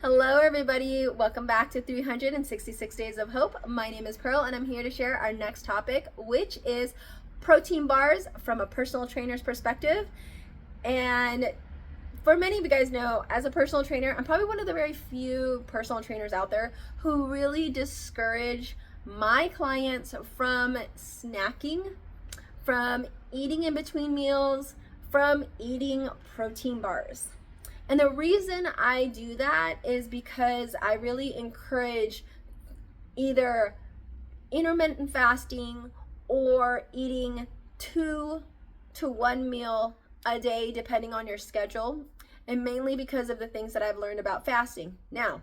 Hello everybody, welcome back to 366 Days of Hope. My name is Pearl and I'm here to share our next topic, which is protein bars from a personal trainer's perspective. And for many of you guys know, as a personal trainer, I'm probably one of the very few personal trainers out there who really discourage my clients from snacking, from eating in between meals, from eating protein bars. And the reason I do that is because I really encourage either intermittent fasting or eating 2 to 1 meal a day, depending on your schedule, and mainly because of the things that I've learned about fasting. Now,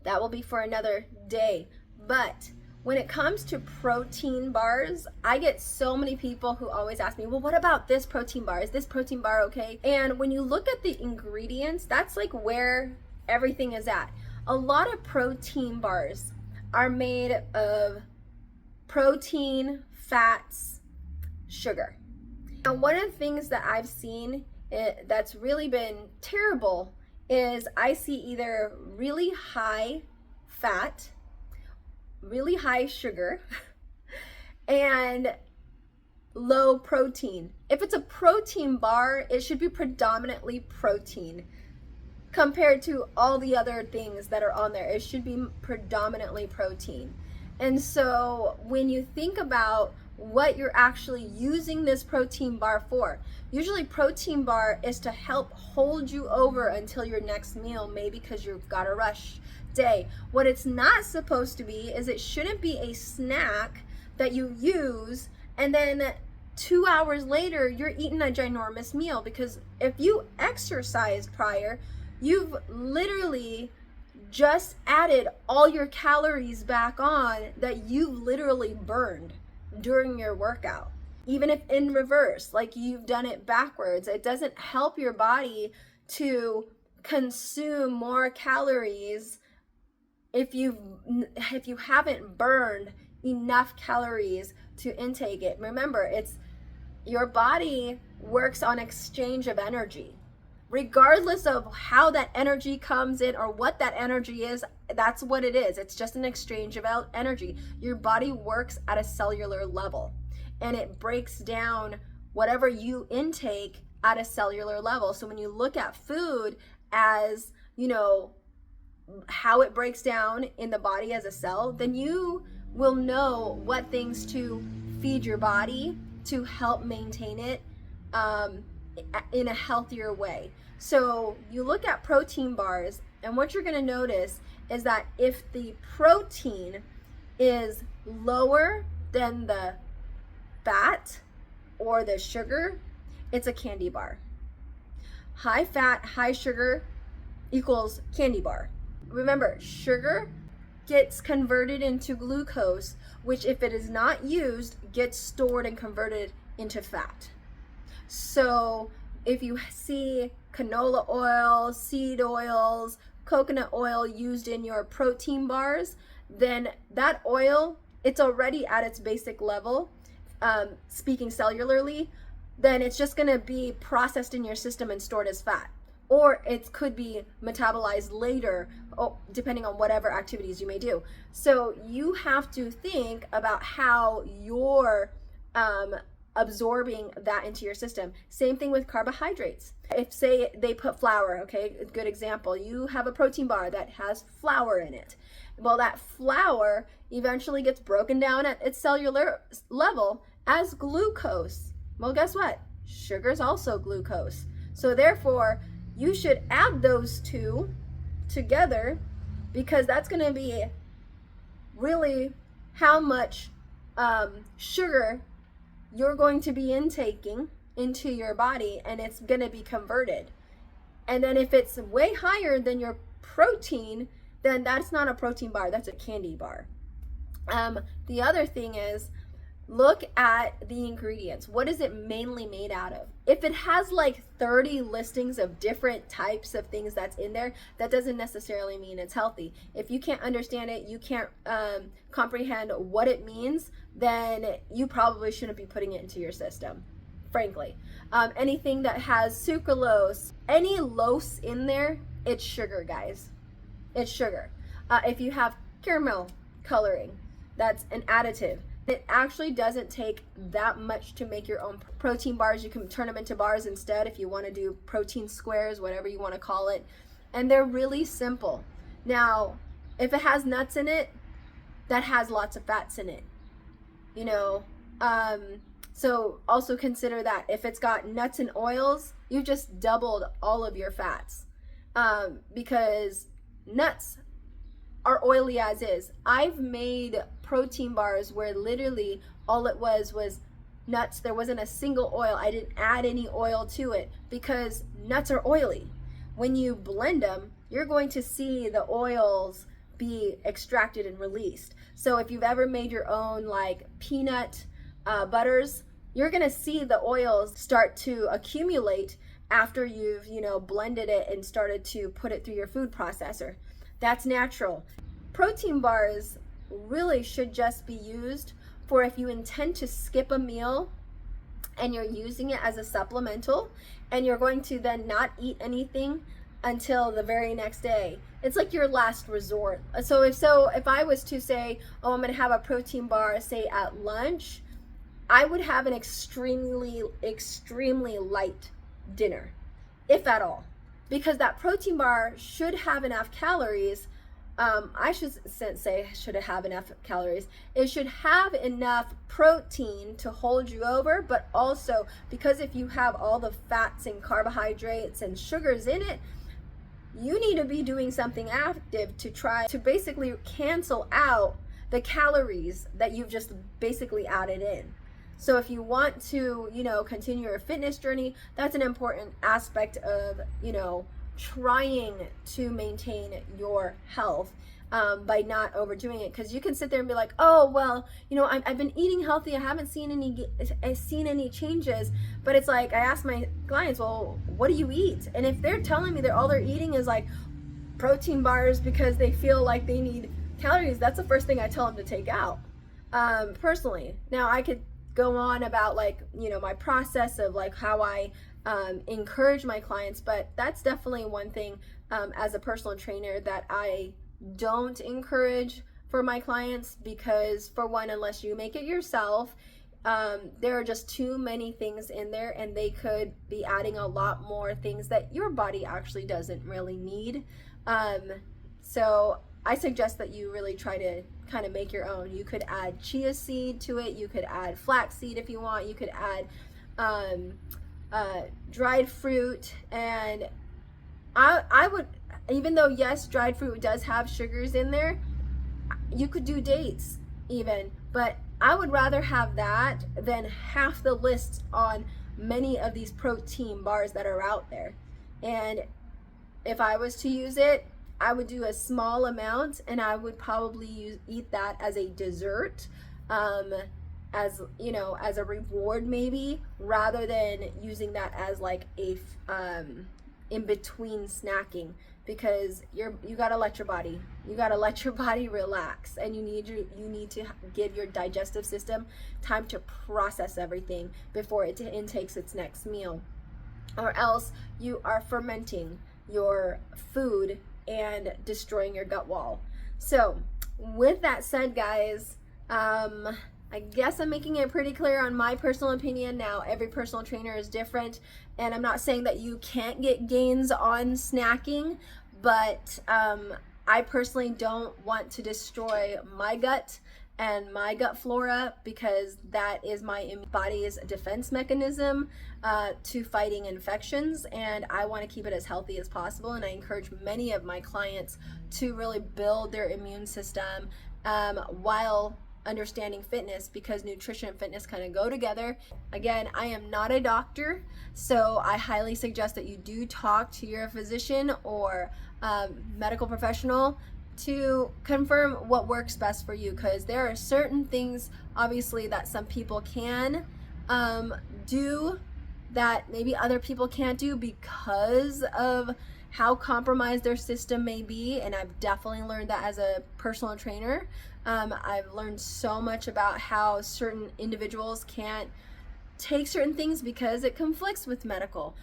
that will be for another day, but when it comes to protein bars, I get so many people who always ask me, well, what about this protein bar? Is this protein bar okay? And when you look at the ingredients, that's like where everything is at. A lot of protein bars are made of protein, fats, sugar. Now, one of the things that I've seen that's really been terrible is I see either really high fat, really high sugar, and low protein. If it's a protein bar, it should be predominantly protein compared to all the other things that are on there. It should be predominantly protein. And so when you think about what you're actually using this protein bar for, usually protein bar is to help hold you over until your next meal, maybe because you've got a rush day. What it's not supposed to be is it shouldn't be a snack that you use and then 2 hours later you're eating a ginormous meal, because if you exercised prior, you've literally just added all your calories back on that you've literally burned during your workout. Even if in reverse, like you've done it backwards, it doesn't help your body to consume more calories if you haven't burned enough calories to intake it. Remember, it's your body works on exchange of energy. Regardless of how that energy comes in or what that energy is, that's what it is. It's just an exchange of energy. Your body works at a cellular level and it breaks down whatever you intake at a cellular level. So when you look at food as, how it breaks down in the body as a cell, then you will know what things to feed your body to help maintain it in a healthier way. So you look at protein bars, and what you're going to notice is that if the protein is lower than the fat or the sugar, it's a candy bar. High fat, high sugar equals candy bar. Remember, sugar gets converted into glucose, which if it is not used, gets stored and converted into fat. So if you see canola oil, seed oils, coconut oil used in your protein bars, then that oil, it's already at its basic level, speaking cellularly, then it's just going to be processed in your system and stored as fat. Or it could be metabolized later, depending on whatever activities you may do. So you have to think about how you're absorbing that into your system. Same thing with carbohydrates. If, say, they put flour, okay, a good example, you have a protein bar that has flour in it. Well, that flour eventually gets broken down at its cellular level as glucose. Well, guess what? Sugar is also glucose. So therefore, you should add those two together, because that's going to be really how much sugar you're going to be intaking into your body, and it's going to be converted. And then if it's way higher than your protein, then that's not a protein bar, that's a candy bar. The other thing is, look at the ingredients. What is it mainly made out of? If it has like 30 listings of different types of things that's in there, that doesn't necessarily mean it's healthy. If you can't understand it, you can't comprehend what it means, then you probably shouldn't be putting it into your system, frankly. Anything that has sucralose, any lose in there, it's sugar, guys. it's sugar. If you have caramel coloring, that's an additive. It actually doesn't take that much to make your own protein bars. You can turn them into bars instead if you want to do protein squares, whatever you want to call it. And they're really simple. Now, if it has nuts in it, that has lots of fats in it, you know. So also consider that if it's got nuts and oils, you've just doubled all of your fats, because nuts are oily as is. I've made protein bars where literally all it was nuts. There wasn't a single oil. I didn't add any oil to it because nuts are oily. When you blend them, you're going to see the oils be extracted and released. So if you've ever made your own like peanut butters, you're gonna see the oils start to accumulate after you've, you know, blended it and started to put it through your food processor. That's natural. Protein bars really should just be used for if you intend to skip a meal and you're using it as a supplemental and you're going to then not eat anything until the very next day. It's like your last resort. So if I was to say, oh, I'm going to have a protein bar, say at lunch, I would have an extremely light dinner, if at all, because that protein bar should have enough calories. I should say should have enough calories. It should have enough protein to hold you over, but also because if you have all the fats and carbohydrates and sugars in it, you need to be doing something active to try to basically cancel out the calories that you've just basically added in. So if you want to, you know, continue your fitness journey, that's an important aspect of, you know, trying to maintain your health by not overdoing it. Because you can sit there and be like, oh, well, you know, I've been eating healthy. I haven't seen any changes. But it's like, I ask my clients, well, what do you eat? And if they're telling me that all they're eating is like protein bars because they feel like they need calories, that's the first thing I tell them to take out, personally. Now I could go on about like, you know, my process of like how I encourage my clients, but that's definitely one thing as a personal trainer that I don't encourage for my clients, because for one, unless you make it yourself, there are just too many things in there and they could be adding a lot more things that your body actually doesn't really need. So I suggest that you really try to kind of make your own. You could add chia seed to it. You could add flax seed if you want. You could add dried fruit. And I would, even though yes, dried fruit does have sugars in there, you could do dates even, but I would rather have that than half the list on many of these protein bars that are out there. And if I was to use it, I would do a small amount and I would probably eat that as a dessert, as, you know, as a reward maybe, rather than using that as like a in between snacking, because you got to let your body relax, and you need to give your digestive system time to process everything before it intakes its next meal, or else you are fermenting your food and destroying your gut wall. So with that said, guys, I guess I'm making it pretty clear on my personal opinion. Now, every personal trainer is different, and I'm not saying that you can't get gains on snacking, but I personally don't want to destroy my gut and my gut flora, because that is my body's defense mechanism to fighting infections, and I want to keep it as healthy as possible. And I encourage many of my clients to really build their immune system while understanding fitness, because nutrition and fitness kind of go together. Again, I am not a doctor, so I highly suggest that you do talk to your physician or medical professional to confirm what works best for you, because there are certain things obviously that some people can do that maybe other people can't do because of how compromised their system may be. And I've definitely learned that as a personal trainer. I've learned so much about how certain individuals can't take certain things because it conflicts with medical,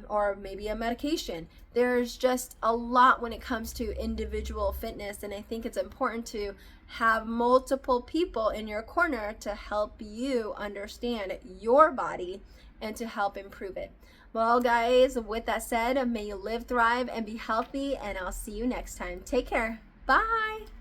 or maybe a medication. There's just a lot when it comes to individual fitness, and I think it's important to have multiple people in your corner to help you understand your body and to help improve it. Well, guys, with that said, may you live, thrive, and be healthy, and I'll see you next time. Take care. Bye.